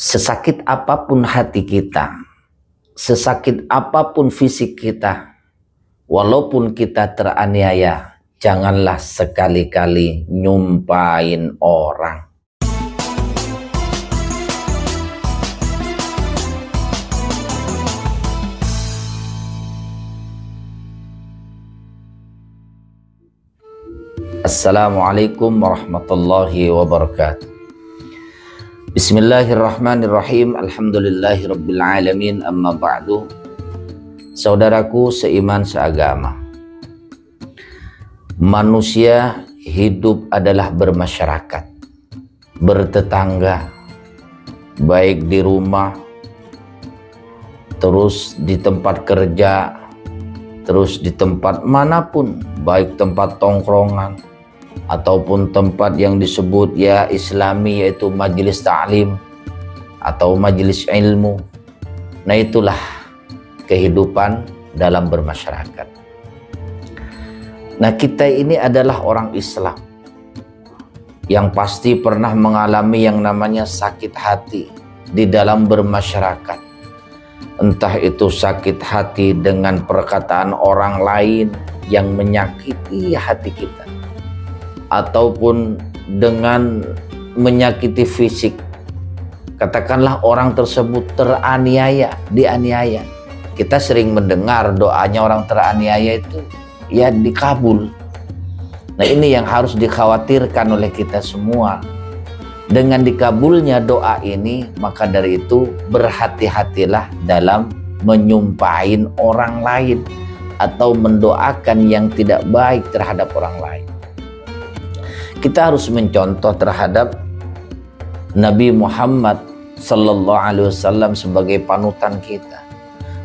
Sesakit apapun hati kita, sesakit apapun fisik kita, walaupun kita teraniaya, janganlah sekali-kali nyumpain orang. Assalamualaikum warahmatullahi wabarakatuh. Bismillahirrahmanirrahim. Alhamdulillahirrabbilalamin. Amma ba'du. Saudaraku seiman seagama, manusia hidup adalah bermasyarakat, bertetangga, baik di rumah, terus di tempat kerja, terus di tempat manapun, baik tempat tongkrongan ataupun tempat yang disebut ya Islami, yaitu majelis ta'lim atau majelis ilmu. Nah, itulah kehidupan dalam bermasyarakat. Nah, kita ini adalah orang Islam yang pasti pernah mengalami yang namanya sakit hati di dalam bermasyarakat. Entah itu sakit hati dengan perkataan orang lain yang menyakiti hati kita, ataupun dengan menyakiti fisik. Katakanlah orang tersebut teraniaya, dianiaya. Kita sering mendengar doanya orang teraniaya itu ya dikabul. Nah, ini yang harus dikhawatirkan oleh kita semua. Dengan dikabulnya doa ini, maka dari itu berhati-hatilah dalam menyumpahin orang lain atau mendoakan yang tidak baik terhadap orang lain. Kita harus mencontoh terhadap Nabi Muhammad sallallahu alaihi wasallam sebagai panutan kita.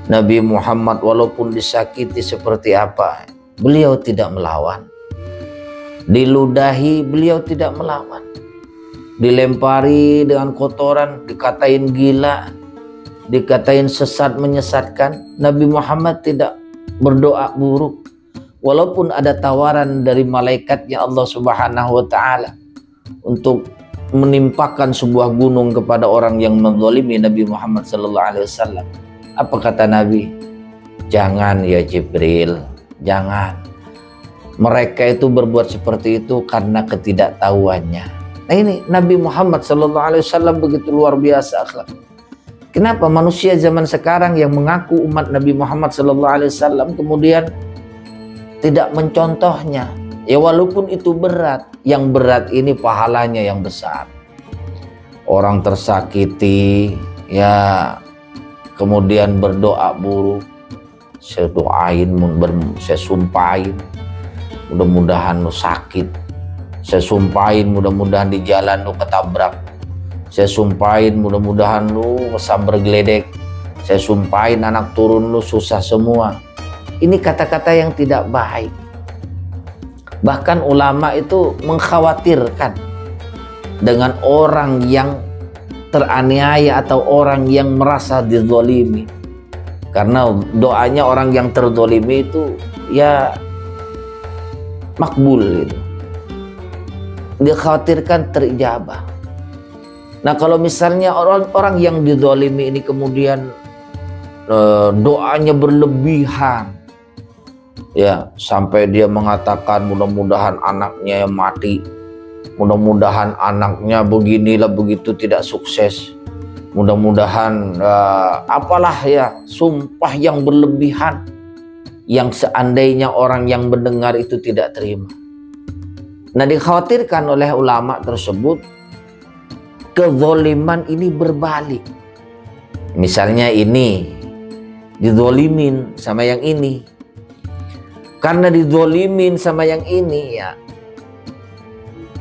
Nabi Muhammad walaupun disakiti seperti apa, beliau tidak melawan. Diludahi, beliau tidak melawan. Dilempari dengan kotoran, dikatain gila, dikatain sesat menyesatkan, Nabi Muhammad tidak berdoa buruk. Walaupun ada tawaran dari malaikatnya Allah Subhanahu wa ta'ala untuk menimpakan sebuah gunung kepada orang yang menzalimi Nabi Muhammad sallallahu alaihi wasallam. Apa kata Nabi? Jangan ya Jibril, jangan. Mereka itu berbuat seperti itu karena ketidaktahuannya. Nah, ini Nabi Muhammad sallallahu alaihi wasallam begitu luar biasa akhlak. Kenapa manusia zaman sekarang yang mengaku umat Nabi Muhammad sallallahu alaihi wasallam kemudian tidak mencontohnya? Ya walaupun itu berat, yang berat ini pahalanya yang besar. Orang tersakiti ya kemudian berdoa buruk, saya doain, saya sumpahin mudah-mudahan lu sakit, saya sumpahin mudah-mudahan di jalan lu ketabrak, saya sumpahin mudah-mudahan lu kesambar geledek, saya sumpahin anak turun lu susah semua. Ini kata-kata yang tidak baik. Bahkan ulama itu mengkhawatirkan dengan orang yang teraniaya atau orang yang merasa dizalimi. Karena doanya orang yang terzalimi itu ya makbul gitu. Dikhawatirkan terijabah. Nah, kalau misalnya orang-orang yang dizalimi ini kemudian doanya berlebihan, ya sampai dia mengatakan mudah-mudahan anaknya yang mati, mudah-mudahan anaknya beginilah begitu tidak sukses, mudah-mudahan apalah ya, sumpah yang berlebihan yang seandainya orang yang mendengar itu tidak terima. Nah, dikhawatirkan oleh ulama tersebut kezoliman ini berbalik. Misalnya ini dizolimin sama yang ini, karena dizolimin sama yang ini ya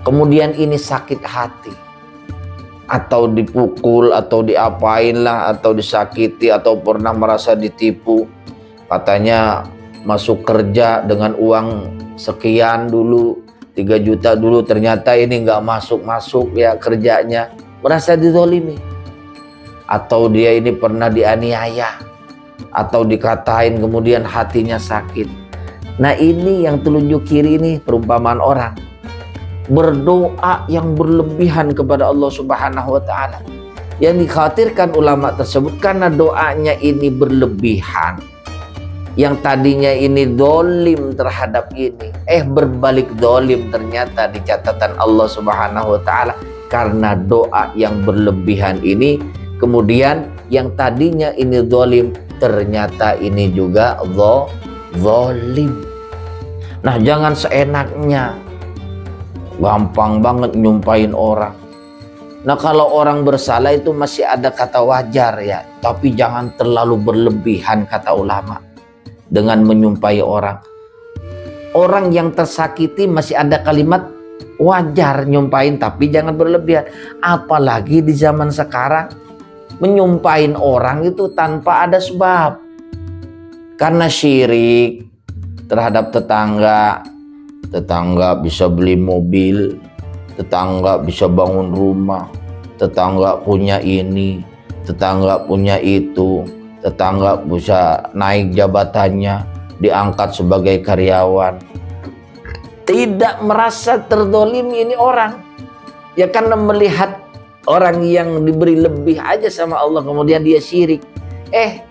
kemudian ini sakit hati, atau dipukul atau diapain lah, atau disakiti, atau pernah merasa ditipu. Katanya masuk kerja dengan uang sekian dulu, 3 juta dulu, ternyata ini nggak masuk ya kerjanya, merasa dizolimi. Atau dia ini pernah dianiaya atau dikatain kemudian hatinya sakit. Nah, ini yang telunjuk kiri ini perumpamaan orang berdoa yang berlebihan kepada Allah Subhanahu wa ta'ala. Yang dikhawatirkan ulama tersebut karena doanya ini berlebihan. Yang tadinya ini dolim terhadap ini, berbalik dolim ternyata di catatan Allah Subhanahu wa Ta'ala. Karena doa yang berlebihan ini, kemudian yang tadinya ini dolim ternyata ini juga zolim. Nah, jangan seenaknya, gampang banget nyumpahin orang. Nah, kalau orang bersalah itu masih ada kata wajar ya, tapi jangan terlalu berlebihan kata ulama dengan menyumpahi orang. Orang yang tersakiti masih ada kalimat wajar nyumpahin, tapi jangan berlebihan. Apalagi di zaman sekarang menyumpahin orang itu tanpa ada sebab. Karena syirik terhadap tetangga. Tetangga bisa beli mobil, tetangga bisa bangun rumah, tetangga punya ini, tetangga punya itu, tetangga bisa naik jabatannya, diangkat sebagai karyawan. Tidak merasa terdolimi ini orang. Ya karena melihat orang yang diberi lebih aja sama Allah, kemudian dia syirik.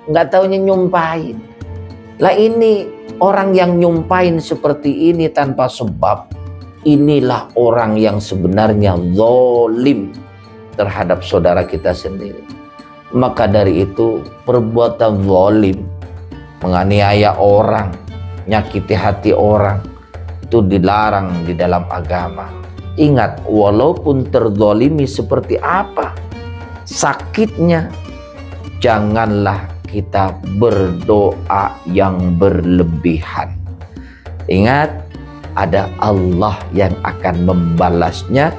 Nggak taunya nyumpahin. Lah ini orang yang nyumpahin seperti ini tanpa sebab, inilah orang yang sebenarnya zalim terhadap saudara kita sendiri. Maka dari itu perbuatan zalim, menganiaya orang, nyakiti hati orang, itu dilarang di dalam agama. Ingat, walaupun terzalimi seperti apa sakitnya, janganlah kita berdoa yang berlebihan. Ingat, ada Allah yang akan membalasnya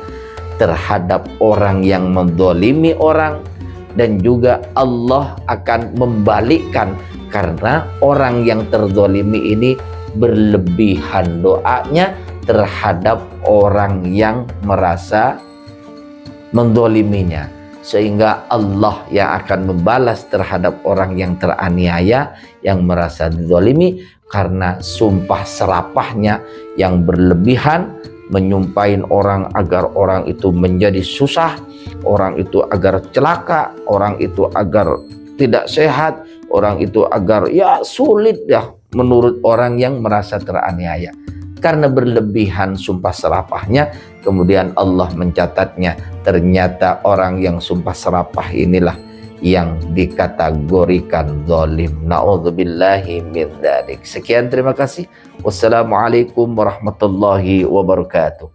terhadap orang yang menzalimi orang, dan juga Allah akan membalikkan karena orang yang terzalimi ini berlebihan doanya terhadap orang yang merasa menzaliminya, sehingga Allah yang akan membalas terhadap orang yang teraniaya, yang merasa dizalimi karena sumpah serapahnya yang berlebihan, menyumpahin orang agar orang itu menjadi susah, orang itu agar celaka, orang itu agar tidak sehat, orang itu agar ya sulit ya menurut orang yang merasa teraniaya. Karena berlebihan sumpah serapahnya, kemudian Allah mencatatnya, ternyata orang yang sumpah serapah inilah yang dikategorikan zalim. Na'udzubillahi min dzalik. Sekian, terima kasih. Wassalamualaikum warahmatullahi wabarakatuh.